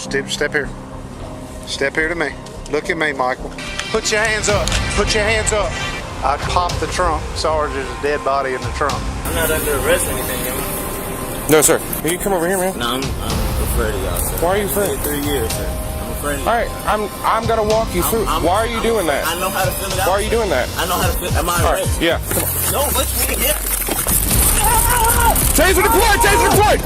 Step here. Step here to me. Look at me, Michael. Put your hands up. Put your hands up. I'd pop the trunk. Sorry, there's a dead body in the trunk. I'm not under arrest or anything, yo. No, sir. Can you come over here, man? No, I'm afraid of y'all, sir. Why are you afraid? 3 years, sir. I'm afraid of you. All right, I'm gonna walk you through. Why are you doing that? I know how to fill it out. Why are you doing that? I know how to fill it. Am I All arrested? right, yeah. Come on. No, let's make it. Taser deployed! Taser deployed!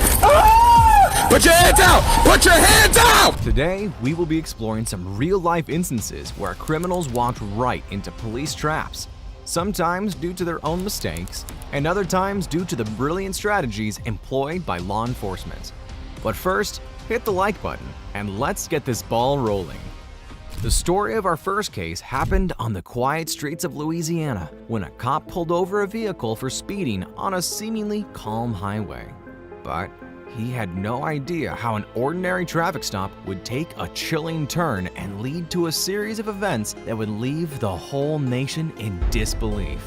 Put your hands out! Put your hands out! Today, we will be exploring some real-life instances where criminals walked right into police traps, sometimes due to their own mistakes, and other times due to the brilliant strategies employed by law enforcement. But first, hit the like button, and let's get this ball rolling. The story of our first case happened on the quiet streets of Louisiana when a cop pulled over a vehicle for speeding on a seemingly calm highway. But he had no idea how an ordinary traffic stop would take a chilling turn and lead to a series of events that would leave the whole nation in disbelief.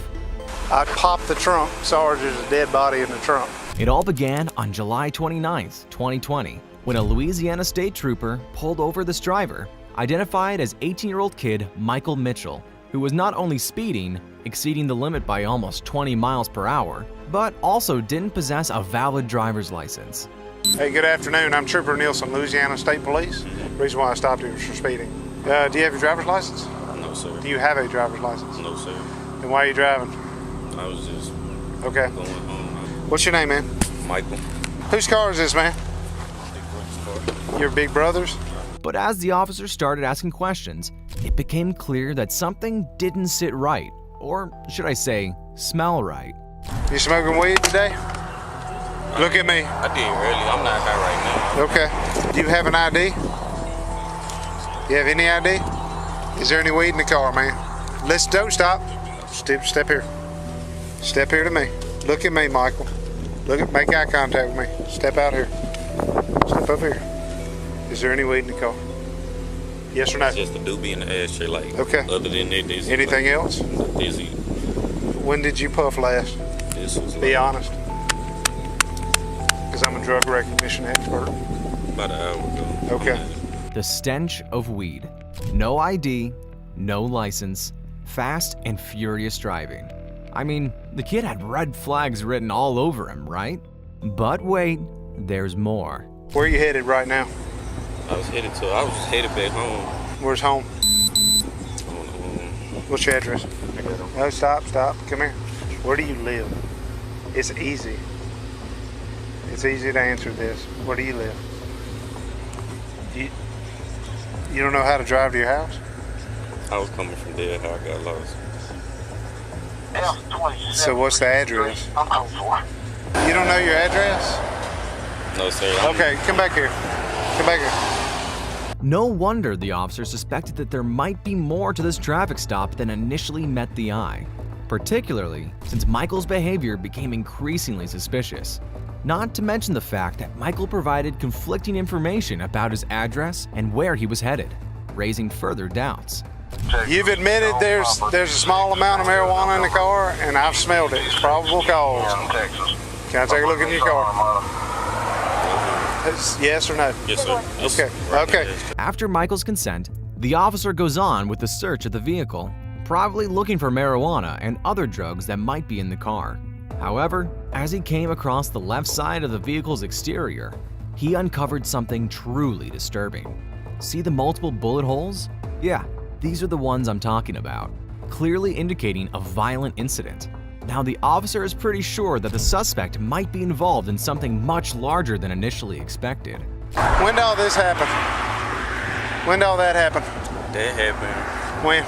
I'd pop the trunk. Sorry, there's a dead body in the trunk. It all began on July 29, 2020, when a Louisiana state trooper pulled over this driver, identified as 18-year-old kid Michael Mitchell, who was not only speeding, exceeding the limit by almost 20 miles per hour, but also didn't possess a valid driver's license. Hey, good afternoon. I'm Trooper Nielsen, Louisiana State Police. The reason why I stopped you was for speeding. Do you have your driver's license? No, sir. Do you have a driver's license? No, sir. Then why are you driving? I was just Okay. going home. What's your name, man? Michael. Whose car is this, man? Your big brother's? But as the officers started asking questions, it became clear that something didn't sit right, or should I say, smell right. You smoking weed today? Look at me. I did earlier. I'm not high right now. Okay. Do you have an ID? You have any ID? Is there any weed in the car, man? Don't stop. Step here. Step here to me. Look at me, Michael. Make eye contact with me. Step out here. Step up here. Is there any weed in the car? Yes or no? It's just a doobie in the ashtray, like. Okay. Other than that, this Anything else? Dizzy. When did you puff last? This was Be like honest. Because I'm a drug recognition expert. about an hour ago. Okay. The stench of weed. No ID, no license, fast and furious driving. I mean, the kid had red flags written all over him, right? But wait, there's more. Where are you headed right now? I was headed back home. Where's home? On, What's your address? No, stop. Come here. Where do you live? It's easy. It's easy to answer this. Where do you live? You don't know how to drive to your house? I was coming from there, how I got lost. So what's the address? I'm code 4. You don't know your address? No, sir. Okay, come back here. Come back here. No wonder the officer suspected that there might be more to this traffic stop than initially met the eye, particularly since Michael's behavior became increasingly suspicious. Not to mention the fact that Michael provided conflicting information about his address and where he was headed, raising further doubts. You've admitted there's a small amount of marijuana in the car, and I've smelled it. It's probable cause. Can I take a look in your car? Yes or no? Yes, sir. Okay. After Michael's consent, the officer goes on with the search of the vehicle, probably looking for marijuana and other drugs that might be in the car. However, as he came across the left side of the vehicle's exterior, he uncovered something truly disturbing. See the multiple bullet holes? Yeah, these are the ones I'm talking about, clearly indicating a violent incident. Now, the officer is pretty sure that the suspect might be involved in something much larger than initially expected. When did all this happen? When did all that happen? That happened. When?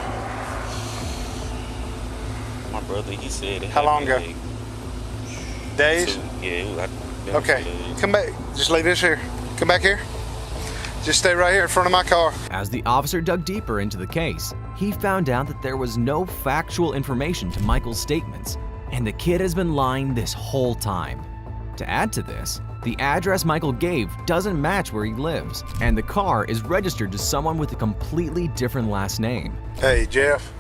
My brother, he said it. How long ago? happened, Days? Yeah, it was like. Okay, come back. Just leave this here. Come back here. Just stay right here in front of my car. As the officer dug deeper into the case, he found out that there was no factual information to Michael's statements, and the kid has been lying this whole time. To add to this, the address Michael gave doesn't match where he lives, and the car is registered to someone with a completely different last name. Hey, Jeff.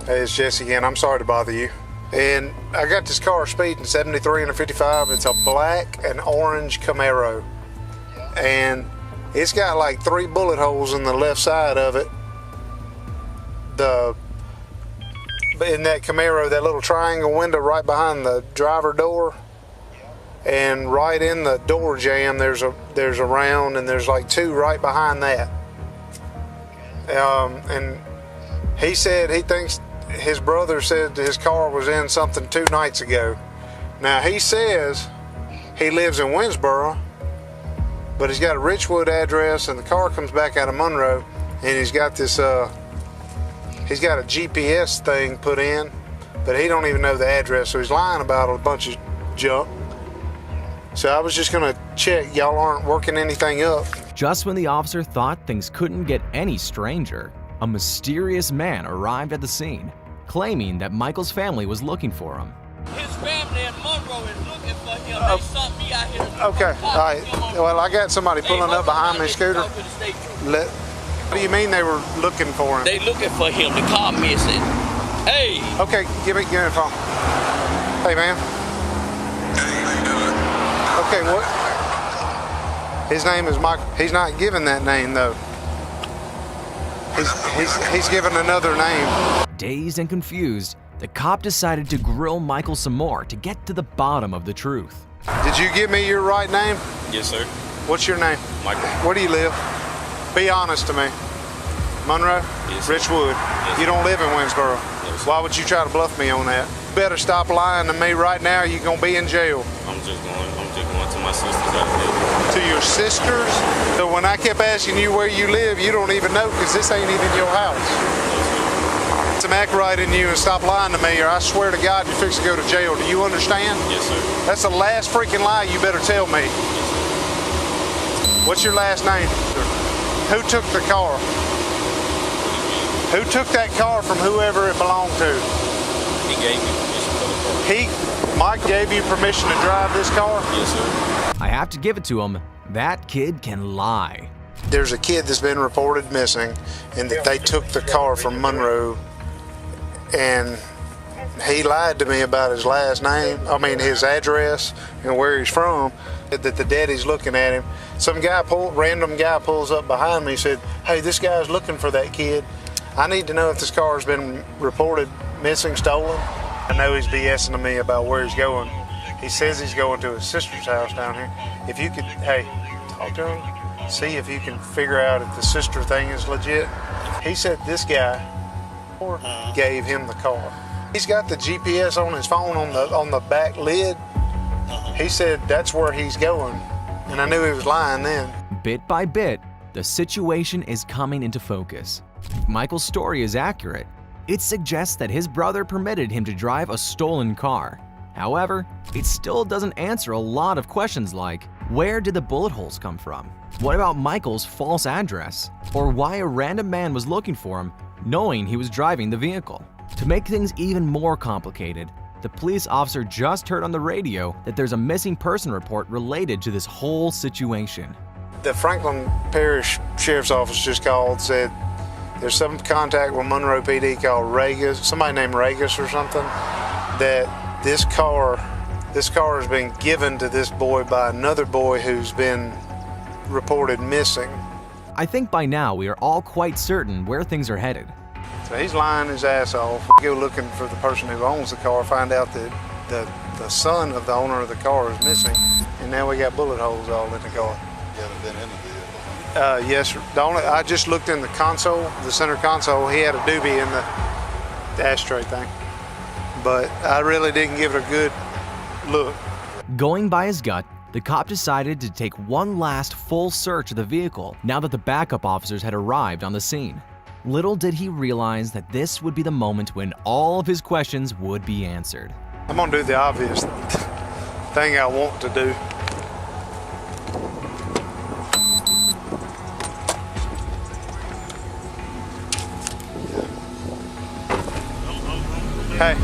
Hey, it's Jesse again. I'm sorry to bother you. And I got this car speeding 73 and a 55. It's a black and orange Camaro. And It's got like 3 bullet holes in the left side of it. In that Camaro, that little triangle window right behind the driver door, and right in the door jamb, there's a round, and there's like 2 right behind that. And he said he thinks his brother said his car was in something 2 nights ago. Now he says he lives in Winsboro, but he's got a Richwood address, and the car comes back out of Monroe, and he's got this he's got a GPS thing put in, but he don't even know the address, so he's lying about a bunch of junk. So I was just gonna check y'all aren't working anything up. Just when the officer thought things couldn't get any stranger, a mysterious man arrived at the scene, claiming that Michael's family was looking for him. His family in Monroe is looking for him. They sent me out here. Okay, all right. Well, I got somebody pulling up behind me, Scooter. What do you mean they were looking for him? They looking for him. The car missing. Hey. Okay, give me the phone. Hey, man. Okay, what? His name is Michael. He's not giving that name though. He's given another name. Dazed and confused, the cop decided to grill Michael some more to get to the bottom of the truth. Did you give me your right name? Yes, sir. What's your name? Michael. Where do you live? Be honest to me. Monroe? Yes, sir. Richwood? Yes, You don't live in Winsboro? No, sir. Why would you try to bluff me on that? You better stop lying to me right now. You're going to be in jail. I'm just going to my sister's out there. To your sisters? So when I kept asking you where you live, you don't even know because this ain't even your house. Some act right in you and stop lying to me, or I swear to God you're fixing to go to jail. Do you understand? Yes, sir. That's the last freaking lie you better tell me. What's your last name? Who took the car? Who took that car from whoever it belonged to? He gave me permission for the car. Mike gave you permission to drive this car? Yes, sir. I have to give it to him, that kid can lie. There's a kid that's been reported missing, and that they took the car from Monroe, and he lied to me about his last name, his address and where he's from, that the daddy's looking at him. Some random guy pulls up behind me and said, hey, this guy's looking for that kid. I need to know if this car has been reported missing, stolen. I know he's BSing to me about where he's going. He says he's going to his sister's house down here. If you could, hey, talk to him, see if you can figure out if the sister thing is legit. He said this guy gave him the car. He's got the GPS on his phone on the back lid. He said that's where he's going, and I knew he was lying then. Bit by bit, the situation is coming into focus. If Michael's story is accurate, it suggests that his brother permitted him to drive a stolen car. However, it still doesn't answer a lot of questions like, where did the bullet holes come from? What about Michael's false address? Or why a random man was looking for him, knowing he was driving the vehicle? To make things even more complicated, the police officer just heard on the radio that there's a missing person report related to this whole situation. The Franklin Parish Sheriff's Office just called, said there's some contact with Monroe PD called Regas, somebody named Regas or something, that this car has been given to this boy by another boy who's been reported missing. I think by now we are all quite certain where things are headed. So he's lying his ass off. Go looking for the person who owns the car, find out that the son of the owner of the car is missing, and now we got bullet holes all in the car. You haven't been in the vehicle? Yes, sir. I just looked in the console, the center console. He had a doobie in the ashtray thing, but I really didn't give it a good look. Going by his gut, the cop decided to take one last full search of the vehicle now that the backup officers had arrived on the scene. Little did he realize that this would be the moment when all of his questions would be answered. I'm gonna do the obvious thing I want to do. Hey.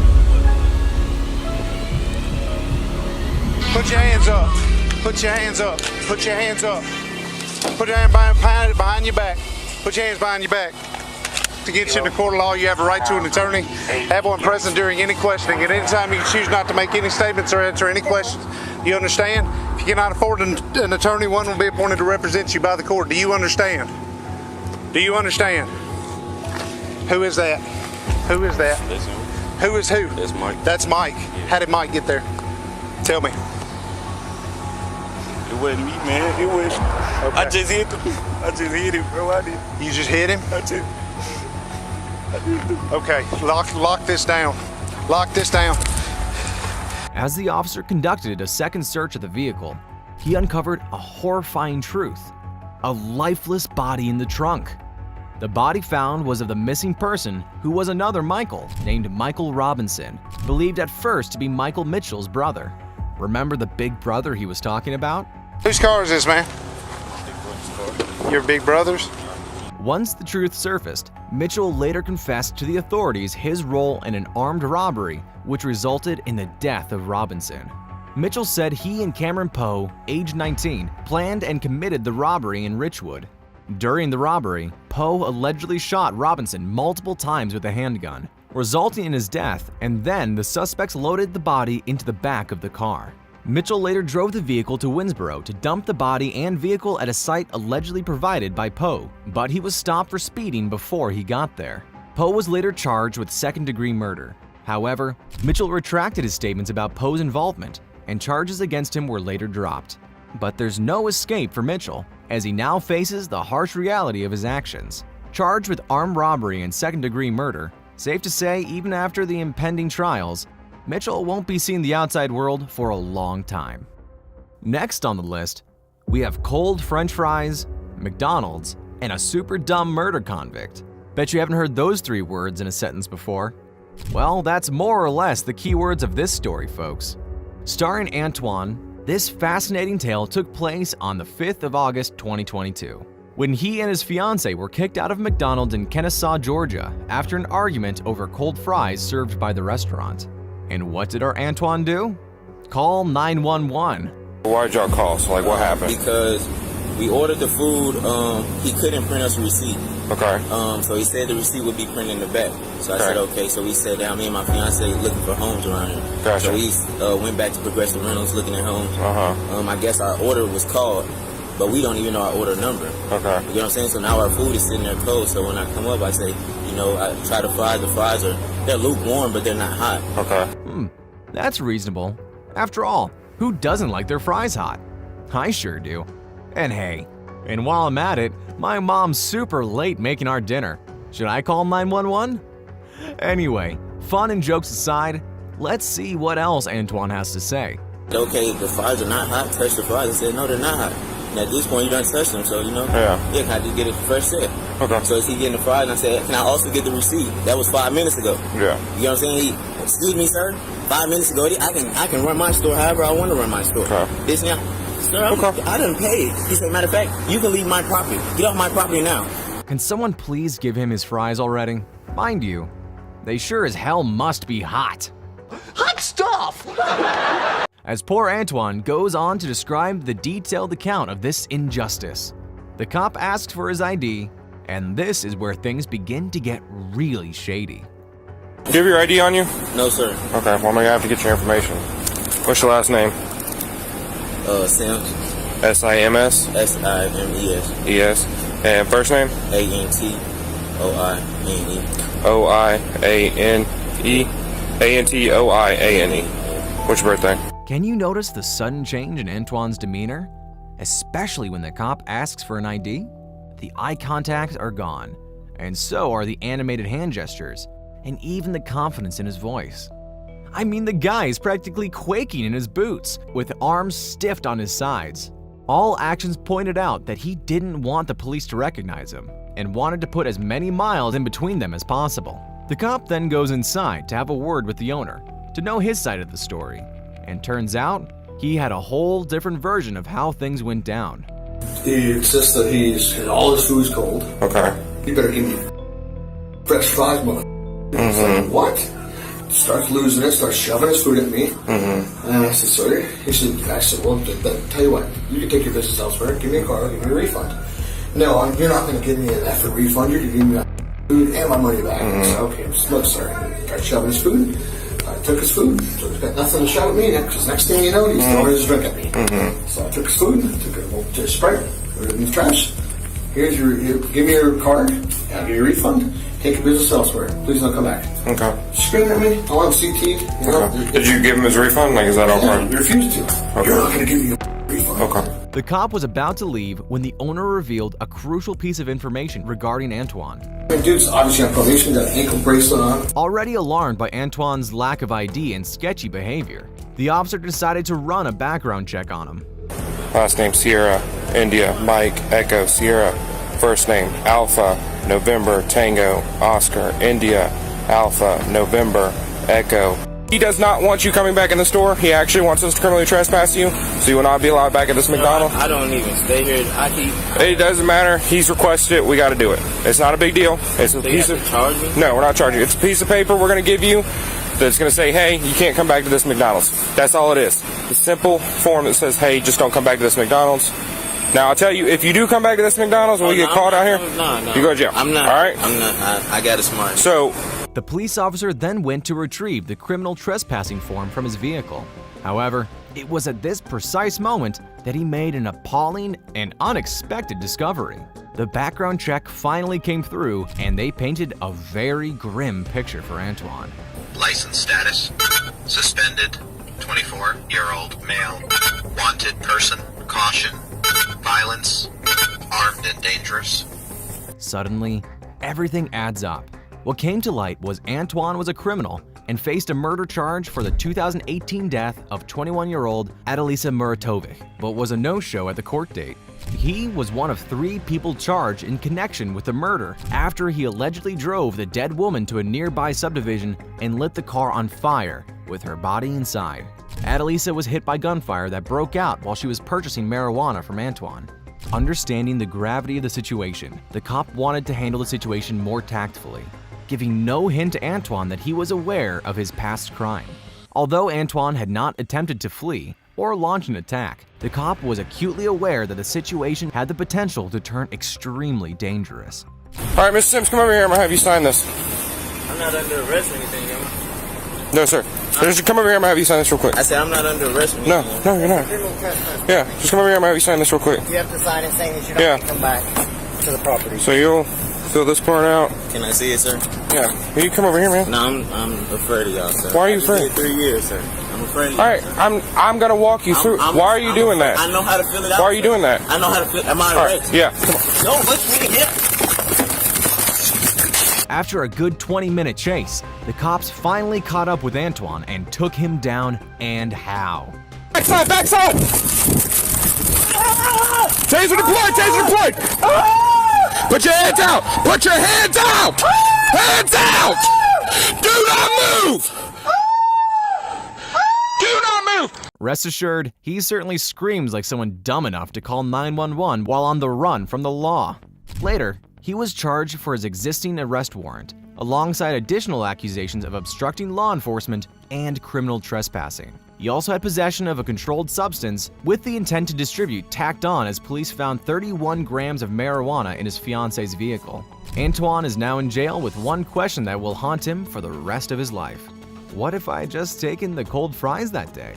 Put your hands up. Put your hands up. Put your hands up. Put your hand behind your back. Put your hands behind your back. against you in the court of law. You have a right to an attorney. Have one present during any questioning. At any time, you can choose not to make any statements or answer any questions. You understand? If you cannot afford an attorney, one will be appointed to represent you by the court. Do you understand? Do you understand? Who is that? Who is that? That's him. Who is who? That's Mike. That's Mike. How did Mike get there? Tell me. It wasn't me, man. It was. Okay. I just hit him. I just hit him, bro. I did. You just hit him? I did. Okay, lock this down. Lock this down. As the officer conducted a second search of the vehicle, he uncovered a horrifying truth: a lifeless body in the trunk. The body found was of the missing person, who was another Michael named Michael Robinson, believed at first to be Michael Mitchell's brother. Remember the big brother he was talking about? Whose car is this, man? Your big brother's? Once the truth surfaced, Mitchell later confessed to the authorities his role in an armed robbery which resulted in the death of Robinson. Mitchell said he and Cameron Poe, age 19, planned and committed the robbery in Richwood. During the robbery, Poe allegedly shot Robinson multiple times with a handgun, resulting in his death, and then the suspects loaded the body into the back of the car. Mitchell later drove the vehicle to Winsboro to dump the body and vehicle at a site allegedly provided by Poe, but he was stopped for speeding before he got there. Poe was later charged with second-degree murder. However, Mitchell retracted his statements about Poe's involvement, and charges against him were later dropped. But there's no escape for Mitchell, as he now faces the harsh reality of his actions. Charged with armed robbery and second-degree murder, safe to say even after the impending trials, Mitchell won't be seeing the outside world for a long time. Next on the list, we have cold French fries, McDonald's, and a super dumb murder convict. Bet you haven't heard those three words in a sentence before. Well, that's more or less the keywords of this story, folks. Starring Antoine, this fascinating tale took place on the 5th of August 2022, when he and his fiancée were kicked out of McDonald's in Kennesaw, Georgia, after an argument over cold fries served by the restaurant. And what did our Antoine do? Call 911. Why'd y'all call? So, like, what happened? Because we ordered the food, he couldn't print us a receipt. Okay. So he said the receipt would be printed in the back. So I said, okay. So we sat down, me and my fiance looking for homes around here. Gotcha. So we went back to Progressive Rentals looking at homes. I guess our order was called, but we don't even know our order number. Okay. You know what I'm saying? So now our food is sitting there cold. So when I come up, I say, I try the fries they're lukewarm, but they're not hot. Okay. That's reasonable. After all, who doesn't like their fries hot? I sure do. And hey, and while I'm at it, my mom's super late making our dinner. Should I call 911? Anyway, fun and jokes aside, let's see what else Antoine has to say. Okay, the fries are not hot. Touch the fries. I said, no, they're not hot. And at this point, you done touched them, so, Yeah. can I just get it fresh set? Okay. So as he getting the fries, and I said, can I also get the receipt? That was 5 minutes ago. Yeah. You know what I'm saying? Excuse me, sir. 5 minutes ago, I can run my store however I want to run my store. Okay. This now, sir, I done paid. He said, matter of fact, you can leave my property. Get off my property now. Can someone please give him his fries already? Mind you, they sure as hell must be hot. Hot stuff! As poor Antoine goes on to describe the detailed account of this injustice. The cop asks for his ID, and this is where things begin to get really shady. Do you have your ID on you? No, sir. Okay, well, I'm gonna have to get your information. What's your last name? Sims. S-I-M-S? S-I-M-E-S. E-S. And first name? A-N-T-O-I-N-E. O-I-A-N-E. A-N-T-O-I-A-N-E. What's your birthday? Can you notice the sudden change in Antoine's demeanor? Especially when the cop asks for an ID? The eye contacts are gone, and so are the animated hand gestures, and even the confidence in his voice. I mean, the guy is practically quaking in his boots, with arms stiffed on his sides. All actions pointed out that he didn't want the police to recognize him, and wanted to put as many miles in between them as possible. The cop then goes inside to have a word with the owner, to know his side of the story, and turns out he had a whole different version of how things went down. He insists that all his food's cold. Okay. You better give me fresh fries, mother. He's like, what? Starts losing it, starts shoving his food at me. And I said, sorry. I said, well, tell you what, you can take your business elsewhere. Give me a car, give me a refund. No, you're not going to give me an effing refund. You're going to give me a food and my money back. I said, okay, look, sir. He started shoving his food. I took his food. So he's got nothing to shove at me because next thing you know, he's throwing his drink at me. So I took his food, took it to Sprite, put it in the trash. Give me your card, I'll give you a refund. Take your business elsewhere. Please don't come back. Okay. Screaming at me. I want him CT'd. Okay. Did you give him his refund? Like, is that all part? He refused to. Okay. You're not going to give me a refund. Okay. The cop was about to leave when the owner revealed a crucial piece of information regarding Antoine. The dude's obviously on probation, got an ankle bracelet on. Already alarmed by Antoine's lack of ID and sketchy behavior, the officer decided to run a background check on him. Last name Sierra, India, Mike, Echo, Sierra. First name Alpha, November, Tango, Oscar, India, Alpha, November, Echo. He does not want you coming back in the store. He actually wants us to criminally trespass you, so you will not be allowed back at this McDonald's. I don't even stay here. It doesn't matter. He's requested it. We got to do it. It's not a big deal. It's a piece of. Charge me? No, we're not charging you. It's a piece of paper we're going to give you that's going to say, hey, you can't come back to this McDonald's. That's all it is. A simple form that says, hey, just don't come back to this McDonald's. Now, I'll tell you, if you do come back to this McDonald's when we get caught out here, you go to jail. I'm not. All right? I'm not. I got it smart. So, The police officer then went to retrieve the criminal trespassing form from his vehicle. However, it was at this precise moment that he made an appalling and unexpected discovery. The background check finally came through, and they painted a very grim picture for Antoine. License status: suspended, 24-year-old male, wanted person, caution, violence, armed and dangerous. Suddenly, everything adds up. What came to light was Antoine was a criminal and faced a murder charge for the 2018 death of 21-year-old Adalisa Muratovic, but was a no-show at the court date. He was one of 3 people charged in connection with the murder after he allegedly drove the dead woman to a nearby subdivision and lit the car on fire with her body inside. Adalisa was hit by gunfire that broke out while she was purchasing marijuana from Antoine. Understanding the gravity of the situation, the cop wanted to handle the situation more tactfully, giving no hint to Antoine that he was aware of his past crime. Although Antoine had not attempted to flee or launch an attack, the cop was acutely aware that the situation had the potential to turn extremely dangerous. all right, Mr. Sims, come over here. I'm going to have you sign this. I'm not under arrest or anything, am I? No, sir. Just come over here. I'm going to have you sign this real quick. I said I'm not under arrest or anything. No, you're not. Yeah, just come over here. I'm going to have you sign this real quick. You have to sign it saying that you don't have to come back to the property. So you'll fill this part out. Can I see it, sir? Yeah. Will you come over here, man? No, I'm afraid of y'all, sir. Why are you I've been afraid? here 3 years, sir. I'm afraid of All y'all. right, I'm going to walk you through. Why are you doing that? I know how to fill it out. Why are you doing that? I know how to fill. Am I All arrested? right, yeah. Come on. No, let's meet him. After a good 20-minute chase, the cops finally caught up with Antoine and took him down, and how. Backside, backside! Taser deployed, taser deployed! Put your hands out! Put your hands out! Hands out! Do not move! Do not move! Rest assured, he certainly screams like someone dumb enough to call 911 while on the run from the law. Later, he was charged for his existing arrest warrant, alongside additional accusations of obstructing law enforcement and criminal trespassing. He also had possession of a controlled substance with the intent to distribute tacked on, as police found 31 grams of marijuana in his fiance's vehicle. Antoine is now in jail with one question that will haunt him for the rest of his life. What if I had just taken the cold fries that day?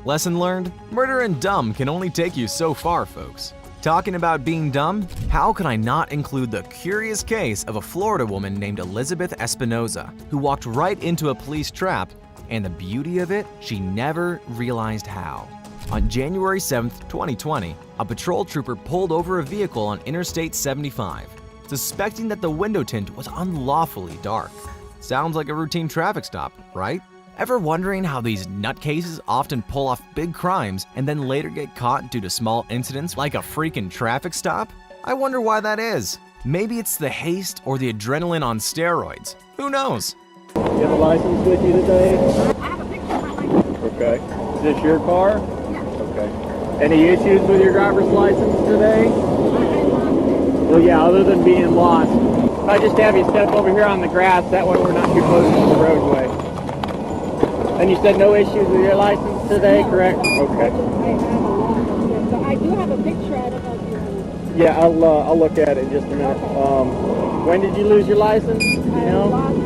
Lesson learned: murder and dumb can only take you so far, folks. Talking about being dumb, how can I not include the curious case of a Florida woman named Elizabeth Espinoza, who walked right into a police trap, and the beauty of it, she never realized how. On January 7th, 2020, a patrol trooper pulled over a vehicle on Interstate 75, suspecting that the window tint was unlawfully dark. Sounds like a routine traffic stop, right? Ever wondering how these nutcases often pull off big crimes and then later get caught due to small incidents like a freaking traffic stop? I wonder why that is. Maybe it's the haste or the adrenaline on steroids. Who knows? You have a license with you today? I have a picture of my license. Okay. Is this your car? Yes. Okay. Any issues with your driver's license today? Well, yeah, other than being lost. If I just have you step over here on the grass, that way we're not too close to the roadway. And you said no issues with your license today, correct? Okay. I have a law. So I do have a picture. I don't know if you want to. Yeah, I'll look at it in just a minute. When did you lose your license? You know? Lost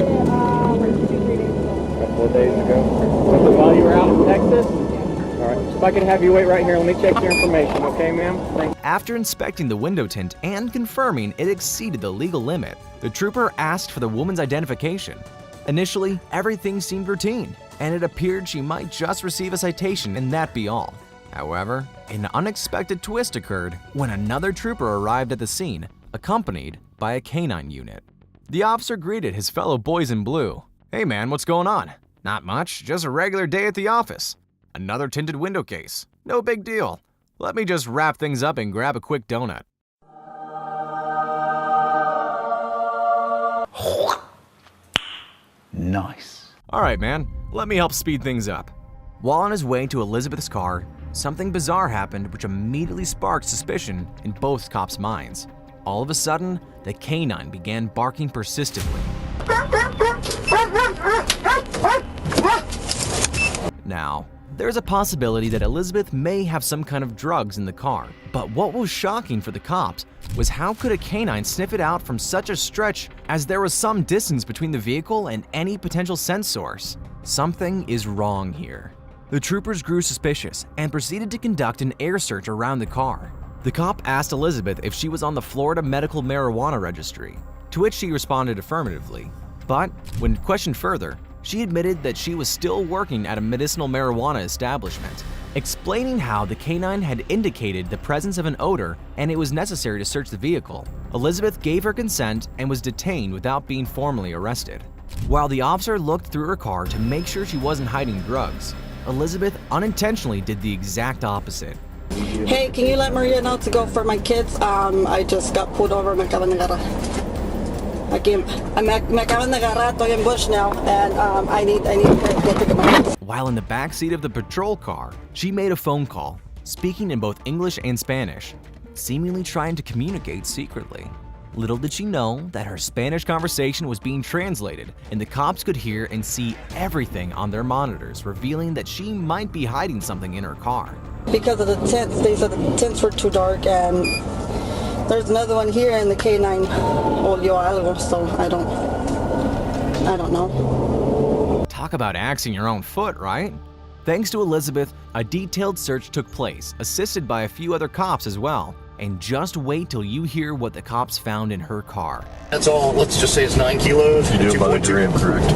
it, 2 3 days ago. A couple of days ago. Was it while you were out in Texas? All right. If I could have you wait right here, let me check your information, okay, ma'am? Thanks. After inspecting the window tint and confirming it exceeded the legal limit, the trooper asked for the woman's identification. Initially, everything seemed routine, and it appeared she might just receive a citation and that be all. However, an unexpected twist occurred when another trooper arrived at the scene, accompanied by a canine unit. The officer greeted his fellow boys in blue. "Hey man, what's going on?" "Not much, just a regular day at the office." "Another tinted window case. No big deal. Let me just wrap things up and grab a quick donut." Nice. All right, man, let me help speed things up. While on his way to Elizabeth's car, something bizarre happened which immediately sparked suspicion in both cops' minds. All of a sudden, the canine began barking persistently. Now, there's a possibility that Elizabeth may have some kind of drugs in the car, but what was shocking for the cops was how could a canine sniff it out from such a stretch as there was some distance between the vehicle and any potential scent source? Something is wrong here. The troopers grew suspicious and proceeded to conduct an air search around the car. The cop asked Elizabeth if she was on the Florida Medical Marijuana Registry, to which she responded affirmatively. But when questioned further, she admitted that she was still working at a medicinal marijuana establishment, explaining how the canine had indicated the presence of an odor and it was necessary to search the vehicle. Elizabeth gave her consent and was detained without being formally arrested. While the officer looked through her car to make sure she wasn't hiding drugs, Elizabeth unintentionally did the exact opposite. Hey, can you let Maria know to go for my kids? I just got pulled over. Me acaban de agarrar. Me acaban de agarrar. Estoy en Bush now, and I need to go pick up my kids. While in the backseat of the patrol car, she made a phone call, speaking in both English and Spanish, seemingly trying to communicate secretly. Little did she know that her Spanish conversation was being translated, and the cops could hear and see everything on their monitors, revealing that she might be hiding something in her car. Because of the tints, they said the tints were too dark, and there's another one here in the K9 olió algo, so I don't know. Talk about axing your own foot, right? Thanks to Elizabeth, a detailed search took place, assisted by a few other cops as well. And just wait till you hear what the cops found in her car. That's all, let's just say it's 9 kilos. You do it by the gram, correct?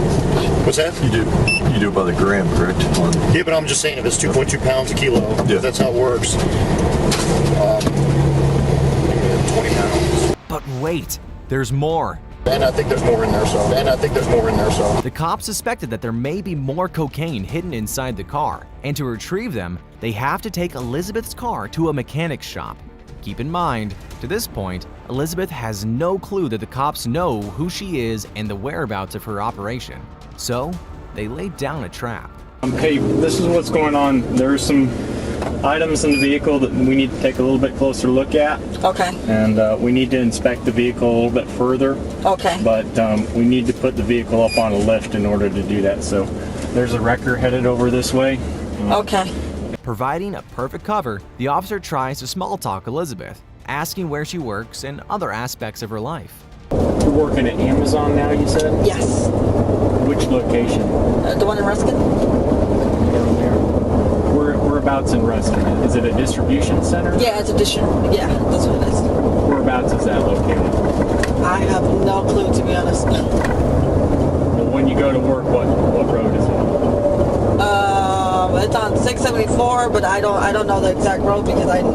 What's that? You do it by the gram, correct? Yeah, but I'm just saying if it's 2.2 pounds a kilo, yeah. That's how it works. 20 pounds. But wait, there's more. And I think there's more in there, so. The cops suspected that there may be more cocaine hidden inside the car, and to retrieve them, they have to take Elizabeth's car to a mechanic's shop. Keep in mind, to this point, Elizabeth has no clue that the cops know who she is and the whereabouts of her operation. So, they laid down a trap. Hey, this is what's going on. There's some items in the vehicle that we need to take a little bit closer look at. Okay. And we need to inspect the vehicle a little bit further. Okay. But we need to put the vehicle up on a lift in order to do that. So there's a wrecker headed over this way. Okay. Providing a perfect cover, the officer tries to small talk Elizabeth, asking where she works and other aspects of her life. You're working at Amazon now, you said? Yes. Which location? The one in Ruskin? Down there. Whereabouts in Ruskin? Is it a distribution center? Yeah, it's a distribution. Yeah, that's what it is. Whereabouts is that located? I have no clue, to be honest. Well, when you go to work, what road is it? It's on 674, but I don't know the exact road because I'm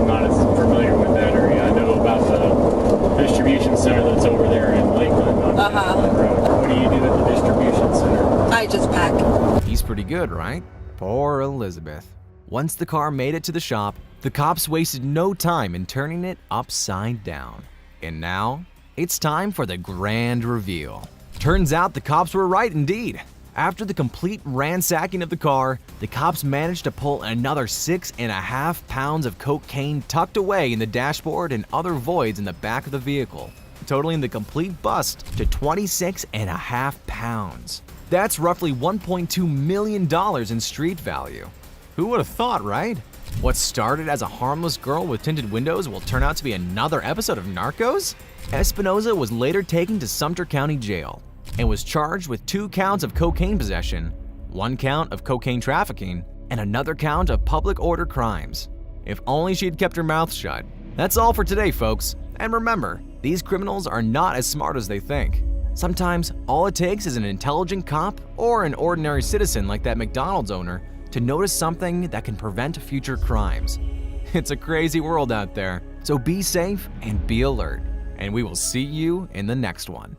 not as familiar with that area. I know about the distribution center that's over there in Lakeland on Lakeland Road. What do you do at the distribution center? I just pack. He's pretty good, right? Poor Elizabeth. Once the car made it to the shop, the cops wasted no time in turning it upside down. And now, it's time for the grand reveal. Turns out the cops were right indeed. After the complete ransacking of the car, the cops managed to pull another 6.5 pounds of cocaine tucked away in the dashboard and other voids in the back of the vehicle, totaling the complete bust to 26.5 pounds. That's roughly $1.2 million in street value. Who would have thought, right? What started as a harmless girl with tinted windows will turn out to be another episode of Narcos? Espinoza was later taken to Sumter County Jail and was charged with 2 counts of cocaine possession, 1 count of cocaine trafficking, and another count of public order crimes. If only she had kept her mouth shut. That's all for today, folks. And remember, these criminals are not as smart as they think. Sometimes, all it takes is an intelligent cop or an ordinary citizen like that McDonald's owner to notice something that can prevent future crimes. It's a crazy world out there, so be safe and be alert. And we will see you in the next one.